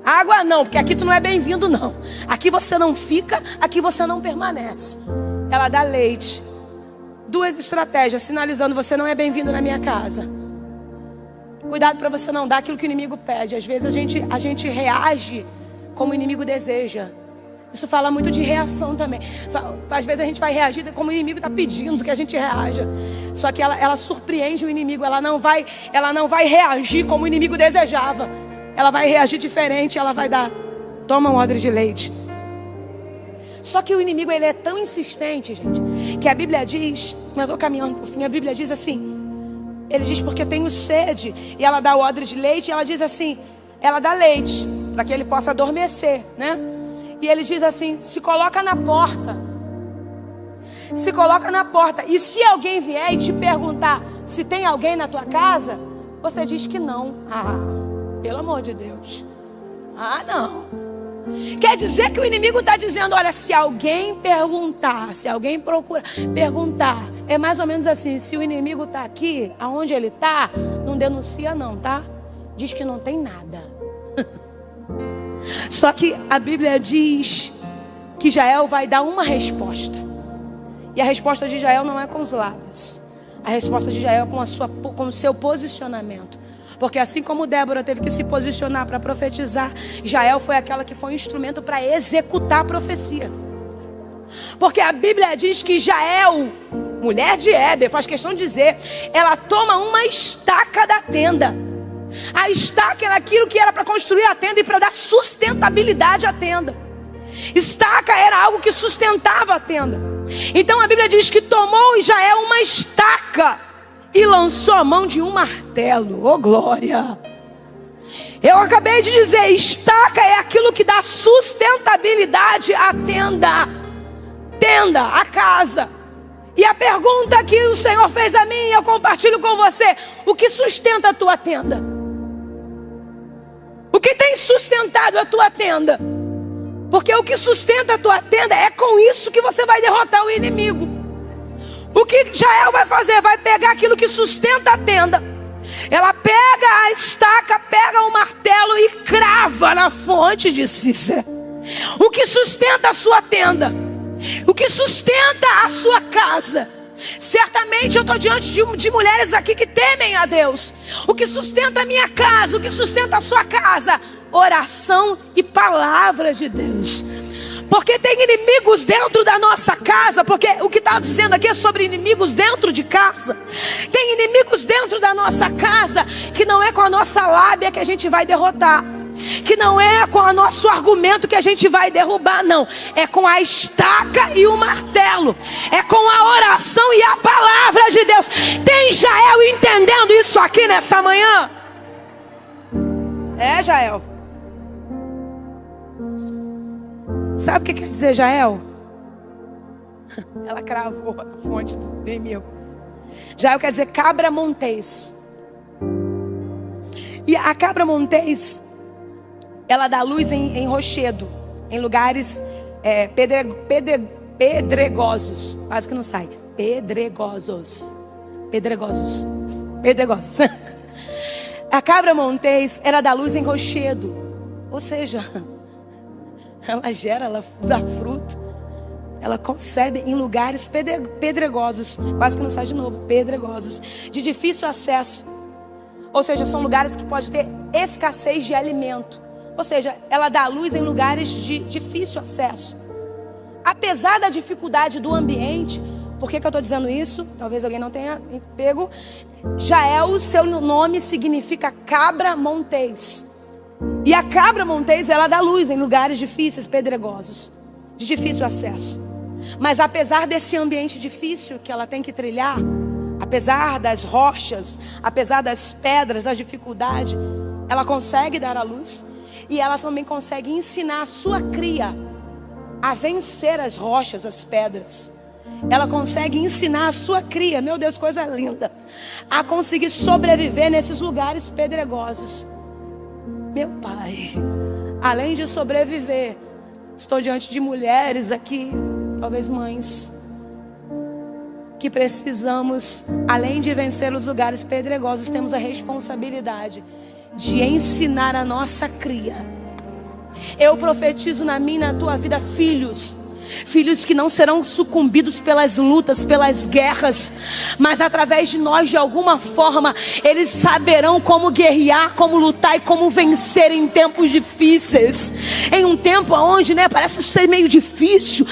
Água não, porque aqui tu não é bem-vindo não. Aqui você não fica, aqui você não permanece. Ela dá leite. Duas estratégias sinalizando, você não é bem-vindo na minha casa. Cuidado para você não dar aquilo que o inimigo pede. Às vezes a gente reage como o inimigo deseja. Isso fala muito de reação também. Às vezes a gente vai reagir como o inimigo está pedindo que a gente reaja. Só que ela surpreende o inimigo. Ela não vai reagir como o inimigo desejava. Ela vai reagir diferente. Ela vai dar, toma um odre de leite. Só que o inimigo ele é tão insistente, gente, que a Bíblia diz, eu estou caminhando por fim, a Bíblia diz assim, ele diz porque tenho sede, e ela dá o odre de leite, e ela diz assim, ela dá leite, para que ele possa adormecer, né? E ele diz assim, se coloca na porta, e se alguém vier e te perguntar se tem alguém na tua casa, você diz que não. Pelo amor de Deus, não. Quer dizer que o inimigo está dizendo, olha, se alguém perguntar, se alguém procura perguntar, é mais ou menos assim, se o inimigo está aqui, aonde ele está, não denuncia não, tá? Diz que não tem nada. Só que a Bíblia diz que Jael vai dar uma resposta. E a resposta de Jael não é com os lábios. A resposta de Jael é com o seu posicionamento. Porque assim como Débora teve que se posicionar para profetizar, Jael foi aquela que foi um instrumento para executar a profecia. Porque a Bíblia diz que Jael, mulher de Éber, faz questão de dizer, ela toma uma estaca da tenda. A estaca era aquilo que era para construir a tenda e para dar sustentabilidade à tenda. Estaca era algo que sustentava a tenda. Então a Bíblia diz que tomou Jael uma estaca e lançou a mão de um martelo. Oh, glória! Eu acabei de dizer, estaca é aquilo que dá sustentabilidade à tenda. Tenda, a casa. E a pergunta que o Senhor fez a mim, eu compartilho com você: o que sustenta a tua tenda? O que tem sustentado a tua tenda? Porque o que sustenta a tua tenda é com isso que você vai derrotar o inimigo. O que Jael vai fazer? Vai pegar aquilo que sustenta a tenda. Ela pega a estaca, pega o martelo e crava na fonte de Cícera. O que sustenta a sua tenda, o que sustenta a sua casa. Certamente eu estou diante de mulheres aqui que temem a Deus. O que sustenta a minha casa, o que sustenta a sua casa? Oração e palavra de Deus. Porque tem inimigos dentro da nossa casa. Porque o que está dizendo aqui é sobre inimigos dentro de casa. Tem inimigos dentro da nossa casa que não é com a nossa lábia que a gente vai derrotar, que não é com o nosso argumento que a gente vai derrubar, não. É com a estaca e o martelo. É com a oração e a palavra de Deus. Tem Jael entendendo isso aqui nessa manhã? É, Jael. Sabe o que quer dizer Jael? Ela cravou a fonte do inimigo. Jael quer dizer cabra montês. E a cabra montês, ela dá luz em rochedo, em lugares pedregosos. Quase que não sai. Pedregosos. A cabra montês, ela dá luz em rochedo. Ou seja, ela gera, ela dá fruto. Ela concebe em lugares pedregosos. Quase que não sai de novo. Pedregosos. De difícil acesso. Ou seja, são lugares que pode ter escassez de alimento. Ou seja, ela dá luz em lugares de difícil acesso. Apesar da dificuldade do ambiente. Por que eu estou dizendo isso? Talvez alguém não tenha pego. Jael, o seu nome significa cabra montês. E a cabra montês, ela dá luz em lugares difíceis, pedregosos, de difícil acesso. Mas apesar desse ambiente difícil que ela tem que trilhar, apesar das rochas, apesar das pedras, da dificuldade, ela consegue dar a luz. E ela também consegue ensinar a sua cria a vencer as rochas, as pedras. Ela consegue ensinar a sua cria, meu Deus, coisa linda, a conseguir sobreviver nesses lugares pedregosos. Meu Pai, além de sobreviver, estou diante de mulheres aqui, talvez mães, que precisamos, além de vencer os lugares pedregosos, temos a responsabilidade de ensinar a nossa cria. Eu profetizo na minha e na tua vida filhos. Filhos que não serão sucumbidos pelas lutas, pelas guerras, mas através de nós, de alguma forma, eles saberão como guerrear, como lutar e como vencer em tempos difíceis. Em um tempo onde, parece ser meio difícil,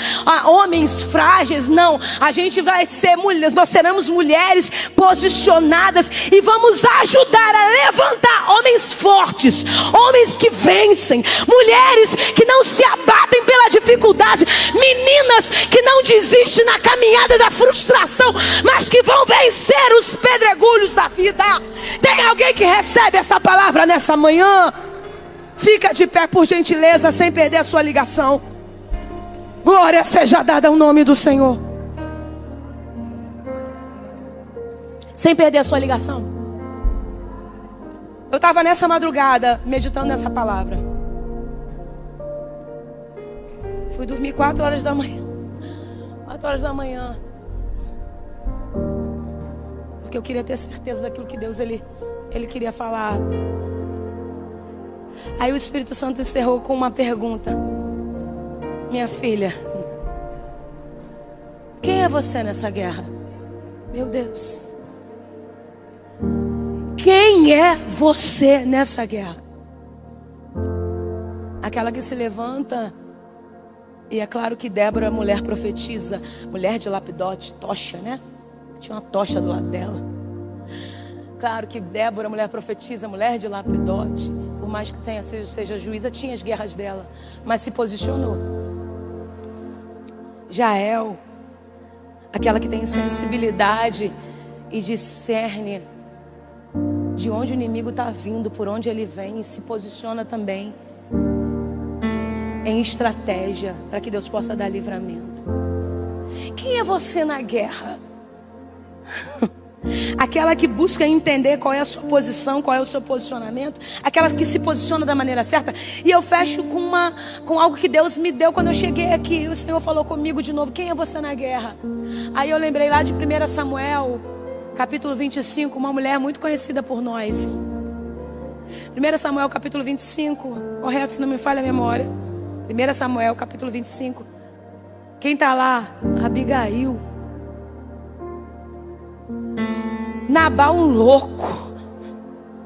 homens frágeis, não. A gente vai ser mulheres, nós seremos mulheres posicionadas e vamos ajudar a levantar homens fortes, homens que vencem, mulheres que não se abatem pela dificuldade, meninas que não desistem na caminhada da frustração, mas que vão vencer os pedregulhos da vida. Tem alguém que recebe essa palavra nessa manhã? Fica de pé, por gentileza, sem perder a sua ligação. Glória seja dada ao nome do Senhor. Sem perder a sua ligação. Eu estava nessa madrugada meditando nessa palavra. Fui dormir 4 horas da manhã. 4 horas da manhã. Porque eu queria ter certeza daquilo que Deus ele queria falar. Aí o Espírito Santo encerrou com uma pergunta. Minha filha, quem é você nessa guerra? Meu Deus. Quem é você nessa guerra? Aquela que se levanta. E é claro que Débora, mulher profetiza, mulher de lapidote, tocha, né? Tinha uma tocha do lado dela. Claro que Débora, mulher profetiza, mulher de lapidote, por mais que seja juíza, tinha as guerras dela, mas se posicionou. Jael, aquela que tem sensibilidade e discerne de onde o inimigo está vindo, por onde ele vem, e se posiciona também em estratégia para que Deus possa dar livramento. Quem é você na guerra? Aquela que busca entender qual é a sua posição, qual é o seu posicionamento, aquela que se posiciona da maneira certa. E eu fecho com algo que Deus me deu quando eu cheguei aqui. O Senhor falou comigo de novo: quem é você na guerra? Aí eu lembrei lá de 1 Samuel capítulo 25, uma mulher muito conhecida por nós. 1 Samuel capítulo 25, correto, se não me falha a memória. 1 Samuel capítulo 25. Quem está lá? Abigail. Nabal, um louco.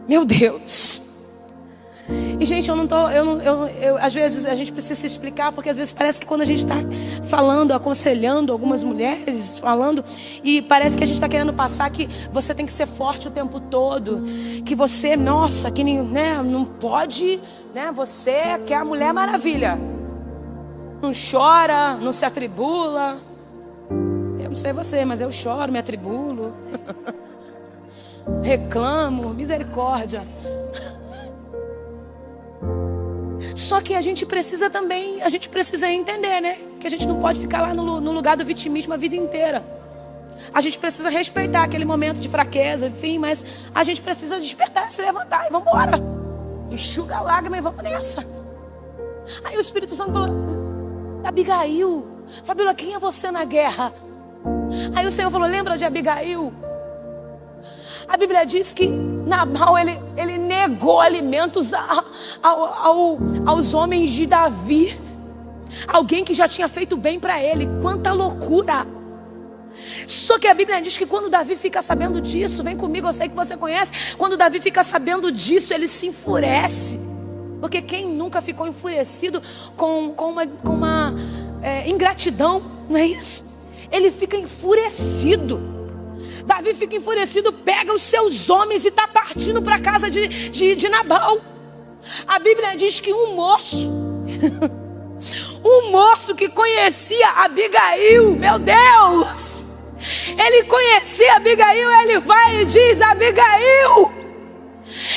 Meu Deus. E gente, às vezes a gente precisa se explicar, porque às vezes parece que quando a gente está falando, aconselhando algumas mulheres, falando, e parece que a gente está querendo passar que você tem que ser forte o tempo todo, que você, nossa, que né, não pode, né, você que é a Mulher Maravilha, não chora, não se atribula. Eu não sei você, mas eu choro, me atribulo, reclamo, misericórdia. Só que a gente precisa entender, né? Que a gente não pode ficar lá no lugar do vitimismo a vida inteira. A gente precisa respeitar aquele momento de fraqueza, enfim, mas a gente precisa despertar, se levantar e vamos embora. Enxuga a lágrima e vamos nessa. Aí o Espírito Santo falou: Abigail, Fabíola, quem é você na guerra? Aí o Senhor falou: lembra de Abigail? A Bíblia diz que Nabal, ele negou alimentos aos homens de Davi. Alguém que já tinha feito bem para ele. Quanta loucura! Só que a Bíblia diz que quando Davi fica sabendo disso, vem comigo, eu sei que você conhece. Quando Davi fica sabendo disso, ele se enfurece. Porque quem nunca ficou enfurecido com uma ingratidão, não é isso? Ele fica enfurecido. Davi fica enfurecido, pega os seus homens e está partindo para a casa de Nabal. A Bíblia diz que um moço que conhecia Abigail, meu Deus, ele conhecia Abigail, ele vai e diz: Abigail,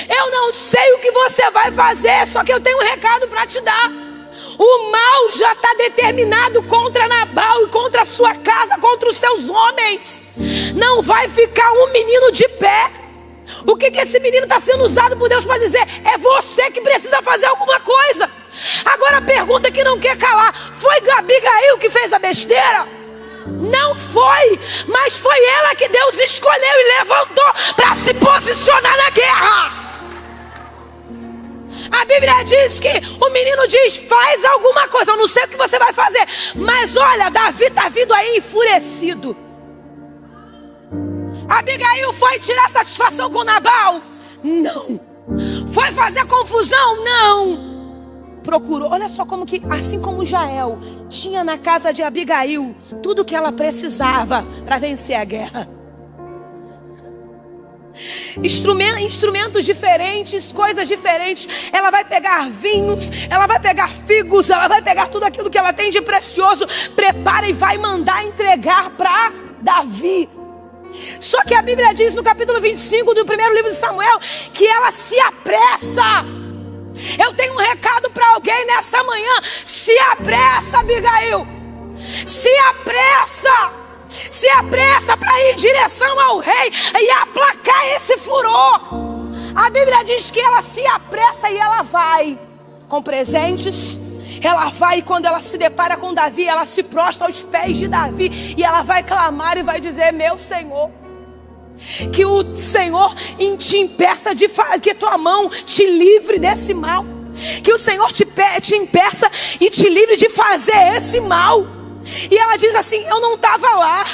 eu não sei o que você vai fazer, só que eu tenho um recado para te dar. O mal já está determinado contra Nabal e contra a sua casa, contra os seus homens. Não vai ficar um menino de pé. O que esse menino está sendo usado por Deus para dizer? É você que precisa fazer alguma coisa. Agora a pergunta que não quer calar: foi Abigail que fez a besteira? Não foi, mas foi ela que Deus escolheu e levantou para se posicionar na guerra. A Bíblia diz que o menino diz: faz alguma coisa, eu não sei o que você vai fazer, mas olha, Davi está vindo aí enfurecido. Abigail foi tirar satisfação com Nabal? Não. Foi fazer confusão? Não. Procurou, olha só como que, assim como Jael tinha na casa de Abigail tudo o que ela precisava para vencer a guerra. Instrumentos diferentes, coisas diferentes. Ela vai pegar vinhos, ela vai pegar figos, ela vai pegar tudo aquilo que ela tem de precioso, prepara e vai mandar entregar para Davi. Só que a Bíblia diz no capítulo 25 do primeiro livro de Samuel que ela se apressa. Eu tenho um recado para alguém nessa manhã: se apressa, Abigail, se apressa. Se apressa para ir em direção ao rei e aplacar esse furor. A Bíblia diz que ela se apressa e ela vai com presentes. Ela vai, e quando ela se depara com Davi, ela se prostra aos pés de Davi e ela vai clamar e vai dizer: meu Senhor, que o Senhor te impeça de fazer, que tua mão te livre desse mal, que o Senhor te impeça e te livre de fazer esse mal. E ela diz assim: eu não estava lá.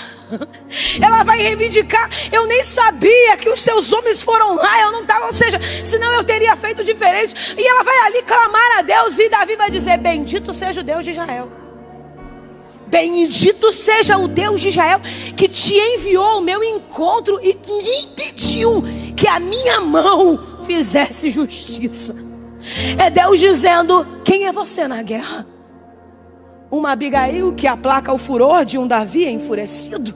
Ela vai reivindicar: eu nem sabia que os seus homens foram lá, eu não estava, ou seja, senão eu teria feito diferente. E ela vai ali clamar a Deus, e Davi vai dizer: bendito seja o Deus de Israel. Bendito seja o Deus de Israel, que te enviou ao meu encontro e me impediu que a minha mão fizesse justiça. É Deus dizendo: quem é você na guerra? Uma Abigail que aplaca o furor de um Davi enfurecido?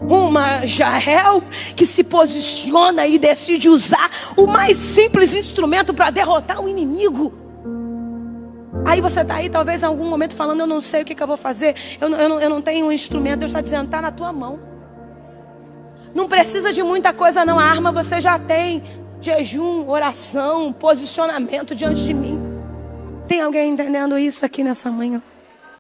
uma Jael que se posiciona e decide usar o mais simples instrumento para derrotar o inimigo. Aí você está aí talvez em algum momento falando: eu não sei o que eu vou fazer, eu não tenho um instrumento. Deus está dizendo: está na tua mão. Não precisa de muita coisa não, a arma você já tem. Jejum, oração, posicionamento diante de mim. Tem alguém entendendo isso aqui nessa manhã?